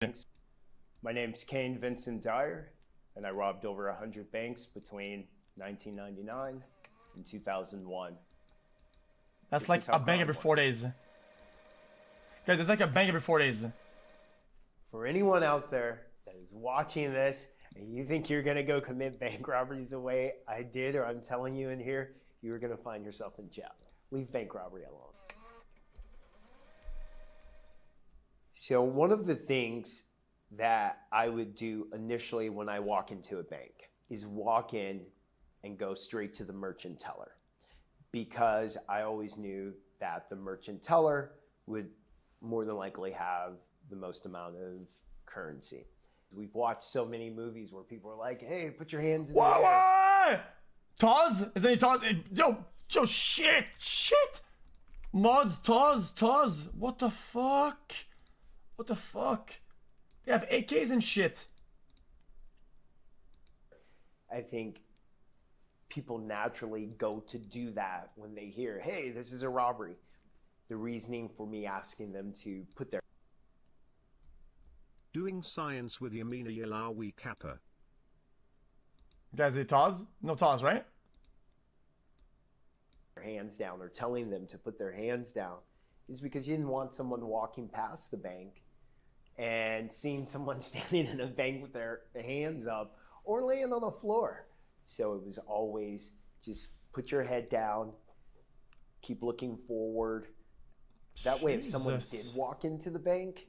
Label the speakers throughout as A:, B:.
A: Thanks. My name's Kane Vincent Dyer, and I robbed over 100 banks between 1999 and 2001.
B: That's
A: This
B: like
A: is how
B: a bank
A: crime
B: every 4
A: works.
B: days. Guys, that's like a bank every 4 days.
A: For anyone out there that is watching this and you think you're gonna go commit bank robberies the way I did, or I'm telling you in here, you're gonna find yourself in jail. Leave bank robbery alone. So one of the things that I would do initially when I walk into a bank is walk in and go straight to the merchant teller, because I always knew that the merchant teller would more than likely have the most amount of currency. We've watched so many movies where people are like, hey, put your hands in the air.
B: What? Taz? Is there any Taz? Yo, shit. Mods, Taz. What the fuck? They have AKs and shit.
A: I think people naturally go to do that when they hear, hey, this is a robbery. The reasoning for me asking them to put their
C: Doing science with Yamina Yalawi Kappa.
B: Guys, is it Taz? No Taz, right?
A: hands down, or telling them to put their hands down, is because you didn't want someone walking past the bank and seeing someone standing in a bank with their hands up or laying on the floor. So it was always just put your head down, keep looking forward. That way, if someone did walk into the bank,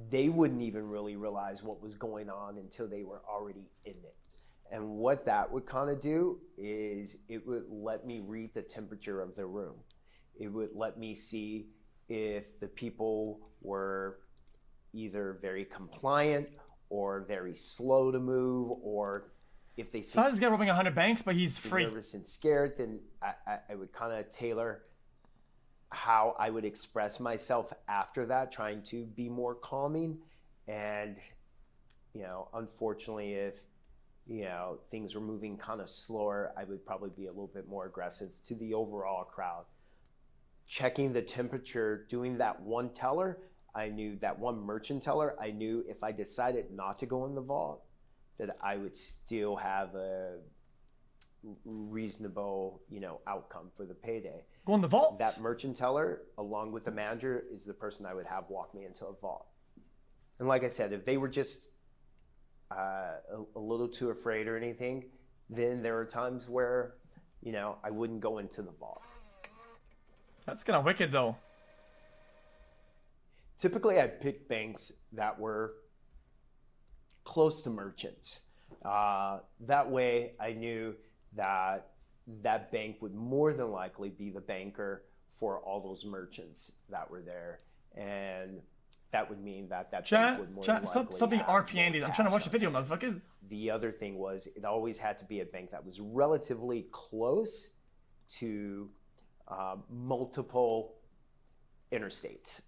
A: they wouldn't even really realize what was going on until they were already in it. And what that would kind of do is it would let me read the temperature of the room. It would let me see if the people were either very compliant or very slow to move, or if they seemed
B: Taz is gonna robbing 100 banks, but he's free.
A: nervous and scared, then I would kind of tailor how I would express myself after that, trying to be more calming. And, you know, unfortunately, if, you know, things were moving kind of slower, I would probably be a little bit more aggressive to the overall crowd. Checking the temperature, doing that one teller, I knew that one merchant teller, I knew if I decided not to go in the vault, that I would still have a reasonable, you know, outcome for the payday.
B: Go in the vault?
A: That merchant teller, along with the manager, is the person I would have walk me into a vault. And like I said, if they were just a little too afraid or anything, then there are times where, you know, I wouldn't go into the vault.
B: That's kind of wicked, though.
A: Typically, I'd pick banks that were close to merchants. That way, I knew that that bank would more than likely be the banker for all those merchants that were there. And that would mean that that bank would more than likely
B: stop being
A: have
B: RPing.
A: more
B: I'm trying to watch
A: cash
B: the video,
A: on it.
B: motherfuckers.
A: The other thing was it always had to be a bank that was relatively close to multiple interstates.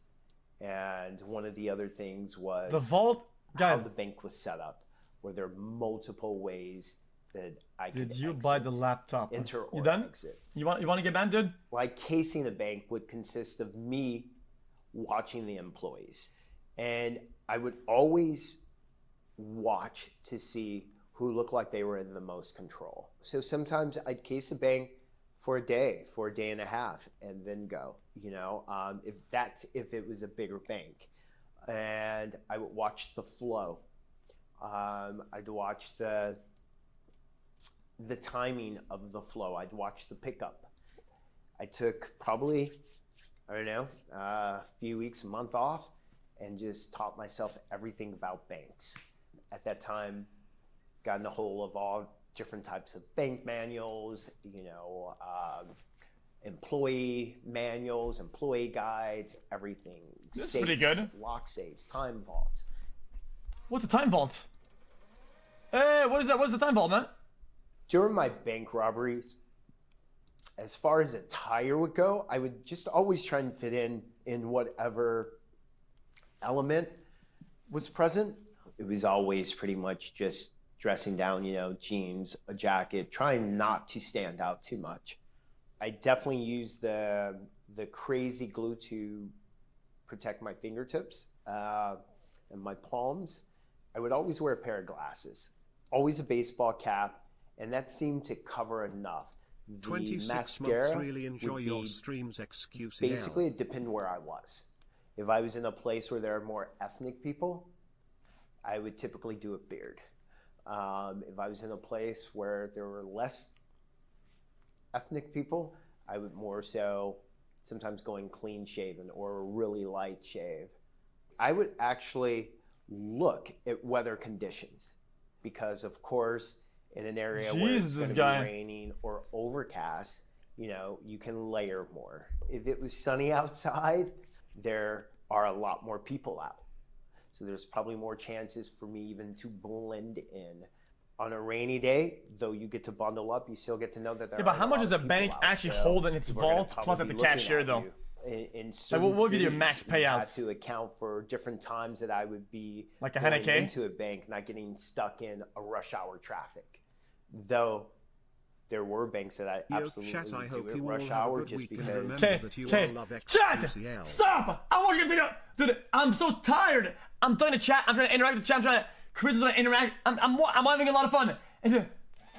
A: And one of the other things was
B: The vault,
A: how
B: guys.
A: the bank was set up. Were there multiple ways that I could
B: Did you
A: exit,
B: buy the laptop?
A: enter or
B: You done?
A: exit?
B: You want to get banned, dude?
A: Like, casing a bank would consist of me watching the employees. And I would always watch to see who looked like they were in the most control. So sometimes I'd case a bank for a day and a half, and then go, you know, if it was a bigger bank. And I would watch the flow. I'd watch the timing of the flow. I'd watch the pickup. I took probably, I don't know, a few weeks, a month off, and just taught myself everything about banks. At that time, got in a hole of all different types of bank manuals, you know, employee manuals, employee guides, everything.
B: That's
A: safes,
B: pretty good.
A: Lock safes, time vaults.
B: What's the time vault? Hey, what is that? What's the time vault, man?
A: During my bank robberies, as far as attire would go, I would just always try and fit in whatever element was present. It was always pretty much just dressing down, you know, jeans, a jacket, trying not to stand out too much. I definitely used the crazy glue to protect my fingertips. and my palms, I would always wear a pair of glasses, always a baseball cap, and that seemed to cover enough. The
C: 26
A: mascara
C: months really enjoy
A: would
C: your
A: be
C: streams xqcL.
A: basically, it depended where I was. If I was in a place where there are more ethnic people, I would typically do a beard. If I was in a place where there were less ethnic people, I would more so sometimes going clean shaven or a really light shave. I would actually look at weather conditions because, of course, in an area where it's going to be raining or overcast, you know, you can layer more. If it was sunny outside, there are a lot more people out. So there's probably more chances for me even to blend in. On a rainy day, though you get to bundle up, you still get to know that there are
B: but how
A: a
B: much
A: lot
B: does
A: of
B: a
A: people
B: bank
A: out
B: actually
A: there
B: hold in its
A: who are gonna
B: vault plus at
A: probably
B: the
A: be looking
B: cashier
A: at
B: though?
A: you. In certain
B: we'll give you a max
A: cities, you had
B: payout.
A: to account for different times that I would be
B: Like a
A: going
B: 100K?
A: into a bank, not getting stuck in a rush hour traffic. Though there were banks that I absolutely
C: Chat, I
A: would
C: hope
A: do at
C: you all
A: rush
C: have a
A: hour
C: good
A: just
C: week and
A: because.
C: remember that you all love
B: Chat!
C: xqcL.
B: Stop! I want you to video. Dude, I'm so tired. I'm trying to chat. I'm trying to interact with the chat. I'm trying to. Chris is trying to interact. I'm having a lot of fun. And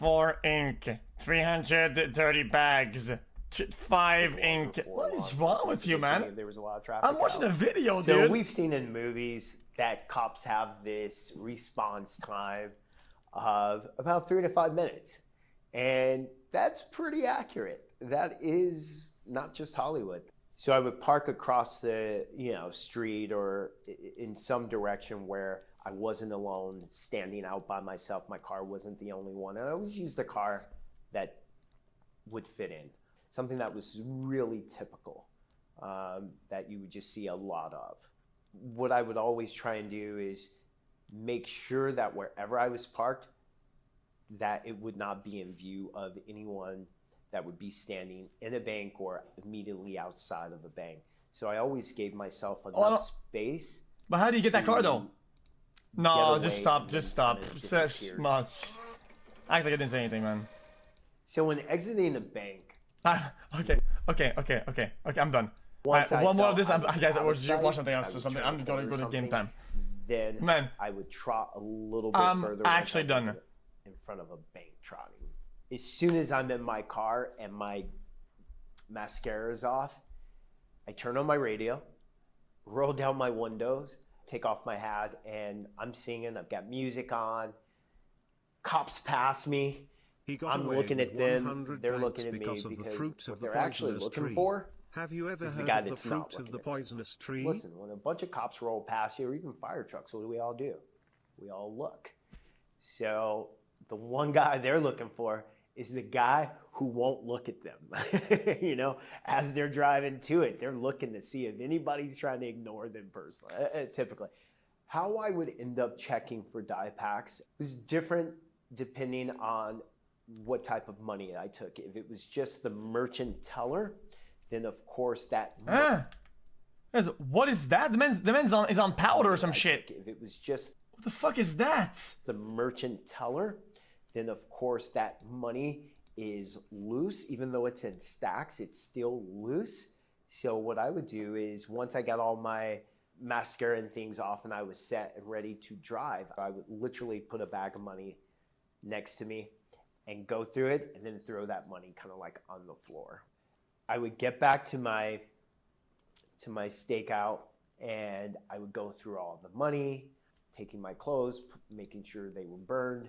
B: 4 ink, 330 bags, 5 ink. What is wrong with you, man?
A: There was a lot of traffic.
B: I'm watching a video,
A: So
B: dude.
A: we've seen in movies that cops have this response time of about 3 to 5 minutes. And that's pretty accurate. That is not just Hollywood. So I would park across the, street or in some direction where I wasn't alone, standing out by myself. My car wasn't the only one. And I always used a car that would fit in. Something that was really typical, that you would just see a lot of. What I would always try and do is make sure that wherever I was parked, that it would not be in view of anyone that would be standing in a bank or immediately outside of a bank. So I always gave myself enough space.
B: But how do you get that car though? No, just stop. Just stop.
A: Disappeared.
B: Act like I didn't say anything, man.
A: So when exiting a bank,
B: Okay, I'm done.
A: Once I
B: one more of
A: felt
B: this,
A: I was
B: guys,
A: out
B: we're
A: of
B: just
A: sight,
B: watch something
A: I
B: else or
A: would
B: something.
A: turn
B: I'm
A: a
B: gonna
A: corner
B: go
A: or
B: to game
A: something,
B: time.
A: then
B: Man.
A: I would trot a little bit
B: I'm
A: further.
B: actually
A: like I was
B: done.
A: in front of a bank trotting. As soon as I'm in my car and my mascara is off, I turn on my radio, roll down my windows, take off my hat, and I'm singing. I've got music on. Cops pass me. I'm looking at them. They're looking at me because what they're actually looking for
C: Have you ever
A: is the
C: heard
A: guy
C: of the
A: that's not
C: fruit of
A: looking
C: the
A: at them.
C: poisonous tree?
A: Listen, when a bunch of cops roll past you, or even fire trucks, what do we all do? We all look. So the one guy they're looking for is the guy who won't look at them. As they're driving to it, they're looking to see if anybody's trying to ignore them personally, typically. How I would end up checking for die packs was different depending on what type of money I took. If it was just the merchant teller, then of course that.
B: What is that? The man's is on powder or some shit.
A: If it was just
B: What the fuck is that?
A: the merchant teller, then of course that money is loose. Even though it's in stacks, it's still loose. So what I would do is once I got all my mascara and things off and I was set and ready to drive, I would literally put a bag of money next to me and go through it and then throw that money kind of like on the floor. I would get back to my stakeout and I would go through all the money, taking my clothes, making sure they were burned,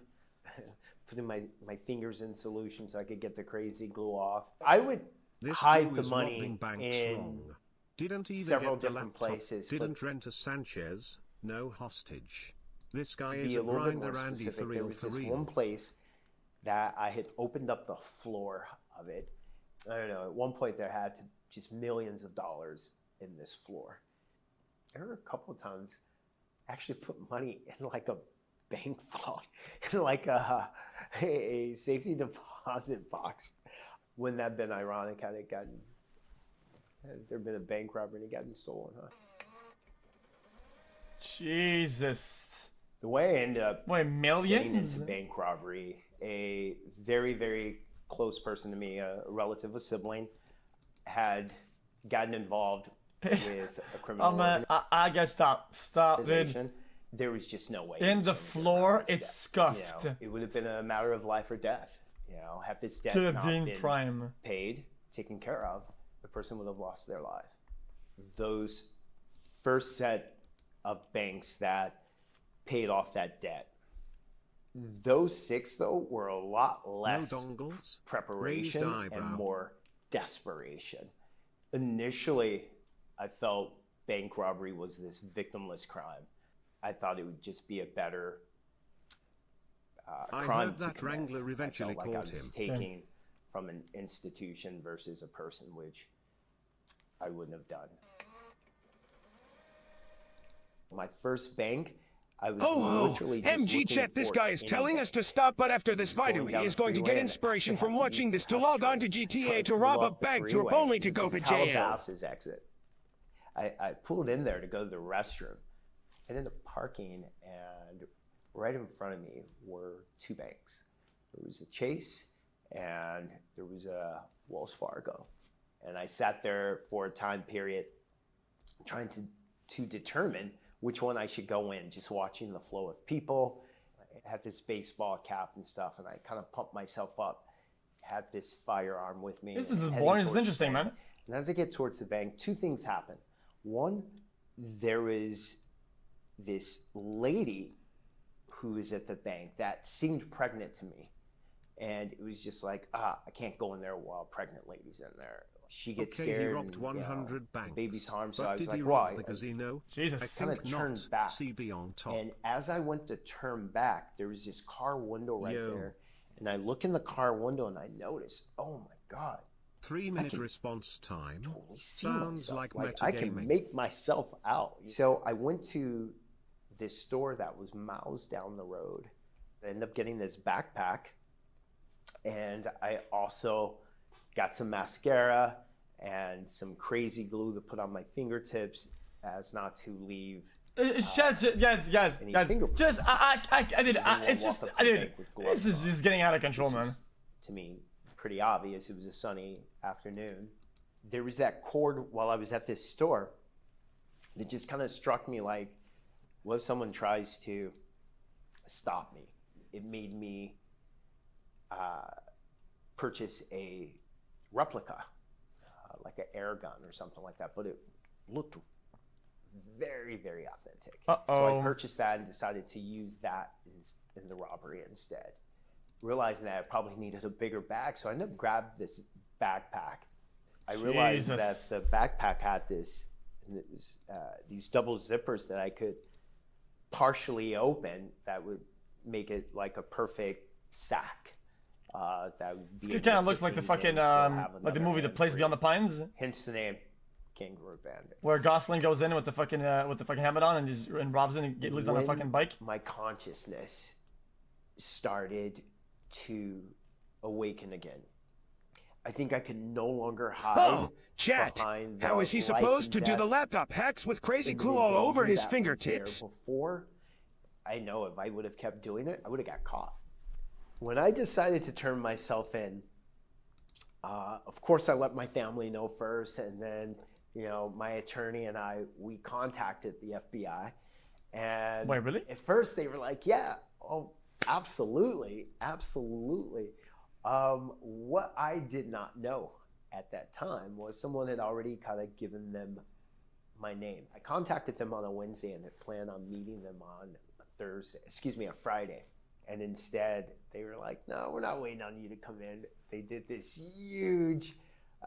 A: putting my fingers in solution so I could get the crazy glue off. I would hide the money in
C: Didn't even
A: several
C: get the
A: different
C: laptop,
A: places.
C: Didn't rent a Sanchez, no hostage. This guy
A: To
C: is
A: be
C: a
A: a little bit
C: grinder
A: more
C: Andy
A: specific,
C: for
A: there
C: real
A: was
C: for
A: this
C: real.
A: one place that I had opened up the floor of it. I don't know, at one point there had to just millions of dollars in this floor. There were a couple of times I actually put money in like a bank vault, in like a safety deposit box. Wouldn't that have been ironic had there been a bank robbery and it gotten stolen, huh?
B: Jesus.
A: The way I ended up
B: Wait,
A: getting
B: millions?
A: into bank robbery, a very, very close person to me, a relative, a sibling, had gotten involved with a criminal
B: I gotta stop, dude.
A: organization. there was just no way.
B: In the floor, it's scuffed.
A: You know, it would have been a matter of life or death. You know, have this debt
B: Could have
A: not
B: been
A: been
B: prime.
A: paid, taken care of, the person would have lost their life. Those first set of banks that paid off that debt, those 6 though were a lot less
C: dongles,
A: preparation
C: raised
A: and
C: eyebrow.
A: more desperation. Initially, I felt bank robbery was this victimless crime. I thought it would just be a better
C: I
A: crime
C: heard
A: to
C: that
A: commit.
C: Wrangler
A: I
C: eventually
A: felt like I
C: caught
A: was
C: him.
A: taking from an institution versus a person, which I wouldn't have done. My first bank, I was literally just
D: MG
A: looking
D: Chet, this
A: for
D: guy is
A: any
D: telling
A: bank.
D: us to stop, but after this
A: Going
D: video,
A: down
D: he is
A: the
D: going to
A: freeway
D: get
A: and
D: inspiration
A: actually
D: from
A: had to
D: watching
A: use
D: this
A: the
D: to
A: test
D: log on to
A: road. So I
D: GTA to
A: pulled
D: rob a
A: off the
D: bank to
A: freeway.
D: only to
A: This
D: go
A: is
D: to jail.
A: Calabasas exit. I pulled in there to go to the restroom. I ended up parking, and right in front of me were 2 banks. There was a Chase, and there was a Wells Fargo. And I sat there for a time period trying to determine which one I should go in, just watching the flow of people. I had this baseball cap and stuff, and I kind of pumped myself up, had this firearm with me.
B: This
A: and
B: is
A: heading
B: boring. This is
A: towards the
B: interesting,
A: bank.
B: man.
A: And as I get towards the bank, 2 things happen. One, there was this lady who was at the bank that seemed pregnant to me. And it was just like, I can't go in there while a pregnant lady's in there. She gets
C: Okay, he
A: scared
C: robbed
A: and,
C: 100
A: the
C: banks.
A: baby's harmed. So
C: But
A: I was
C: did
A: like,
C: he
A: why?
C: rob the casino?
B: Jesus.
C: I
A: Kinda
C: think
A: turned
C: not.
A: back.
C: CB on top.
A: And as I went to turn back, there was this car window right
C: Yo.
A: there. And I look in the car window and I notice, oh my God,
C: 3-minute
A: can
C: response time.
A: totally see
C: Sounds
A: myself.
C: like
A: I can
C: metagaming.
A: make myself out. So I went to this store that was miles down the road. I ended up getting this backpack, and I also got some mascara and some crazy glue to put on my fingertips as not to leave.
B: Guys.
A: fingerprints.
B: Just, it's
A: walk
B: just,
A: up to the
B: dude,
A: bank with gloves
B: this is
A: on,
B: just getting out of control, man.
A: To me, pretty obvious. It was a sunny afternoon. There was that cord while I was at this store that just kind of struck me like, what if someone tries to stop me? It made me purchase a replica, like an air gun or something like that, but it looked very, very authentic. So I purchased that and decided to use that in the robbery instead. Realizing that I probably needed a bigger bag, so I ended up grabbing this backpack. I realized
B: Jesus.
A: that the backpack had these double zippers that I could partially open that would make it like a perfect sack. That would be
B: It kind of looks like the fucking, like the movie The Place Beyond the Pines,
A: Hence the name, Kangaroo Bandit.
B: where Gosling goes in with the fucking helmet on and robs in and lives on a
A: When
B: fucking bike.
A: my consciousness started to awaken again. I think I could no longer hide.
D: Oh, Chat,
A: behind the
D: how is he
A: life
D: supposed to
A: and
D: do the
A: death
D: laptop hacks with crazy
A: and
D: glue
A: the
D: all over
A: danger
D: his
A: that was
D: fingertips?
A: there before, I know if I would have kept doing it, I would have got caught. When I decided to turn myself in, of course I let my family know first, and then my attorney and we contacted the FBI. And
B: Wait, really?
A: at first they were like, yeah, oh, absolutely. What I did not know at that time was someone had already kind of given them my name. I contacted them on a Wednesday and had planned on meeting them on a Friday. And instead they were like, no, we're not waiting on you to come in. They did this huge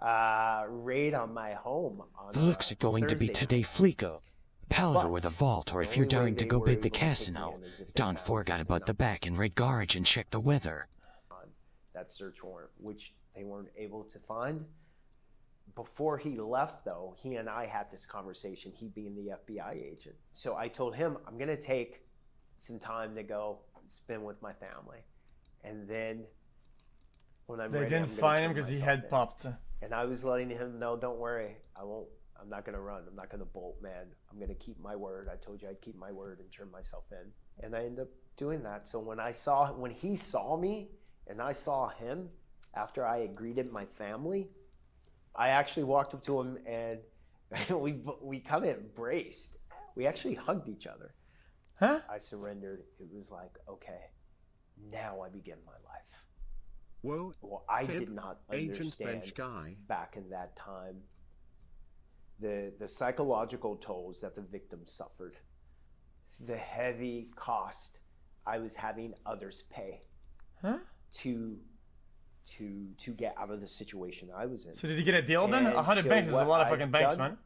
A: raid on my home.
E: The looks are going to be
A: Thursday.
E: today, Fleeko. Palaver
A: But
E: with a vault, or if
A: the
E: you're
A: only way
E: daring to
A: they
E: go
A: were
E: bid the
A: able to take me
E: casino,
A: in is if they
E: don't
A: found
E: forget
A: something
E: about the
A: up
E: back and right garage and check the weather.
A: on that search warrant, which they weren't able to find. Before he left, though, he and I had this conversation, he being the FBI agent. So I told him, I'm going to take some time to go spend with my family. And then when I'm
B: They
A: ready,
B: didn't
A: I'm gonna
B: find
A: turn
B: him because he
A: myself
B: had
A: in.
B: popped.
A: And I was letting him know, don't worry, I'm not going to run. I'm not going to bolt, man. I'm going to keep my word. I told you I'd keep my word and turn myself in. And I ended up doing that. So when he saw me and I saw him after I had greeted my family, I actually walked up to him and we kind of embraced. We actually hugged each other.
B: Huh?
A: I surrendered. It was like, okay, now I begin my life.
C: Whoa,
A: Well, I
C: Fib,
A: did not
C: Agent
A: understand
C: Bench Guy.
A: back in that time the psychological tolls that the victim suffered, the heavy cost I was having others pay
B: Huh?
A: to get out of the situation I was in.
B: So did he get a deal then?
A: And
B: 100
A: so
B: banks is a
A: what
B: lot of
A: I've
B: fucking banks,
A: done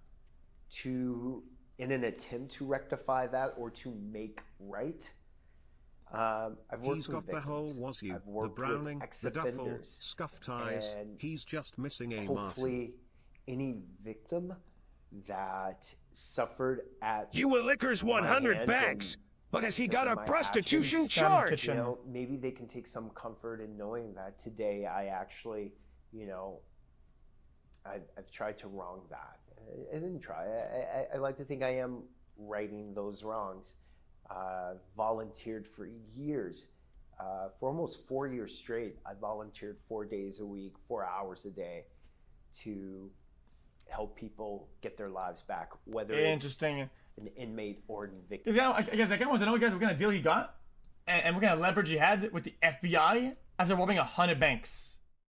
B: man.
A: in an attempt to rectify that or to make right. I've worked
C: He's
A: with
C: got the whole
A: victims.
C: was you,
A: I've
C: the
A: worked
C: Browning,
A: with
C: the Duffel,
A: ex-offenders,
C: scuff ties.
A: and
C: He's just missing a Martin.
A: hopefully any victim that suffered at
D: You will liquors
A: my
D: 100
A: hands
D: banks,
A: and
D: but has he
A: because
D: got
A: of
D: a
A: my
D: prostitution
A: actions,
D: charge?
B: kitchen.
A: you know, maybe they can take some comfort in knowing that today I actually, you know, I've tried to wrong that. I didn't try. I like to think I am righting those wrongs. Volunteered for years. For almost 4 years straight, I volunteered 4 days a week, 4 hours a day to help people get their lives back, whether it's
B: Interesting.
A: an inmate or a victim.
B: I guess I kind of want to know, guys, what kind of deal he got and what kind of leverage he had with the FBI after robbing 100 banks.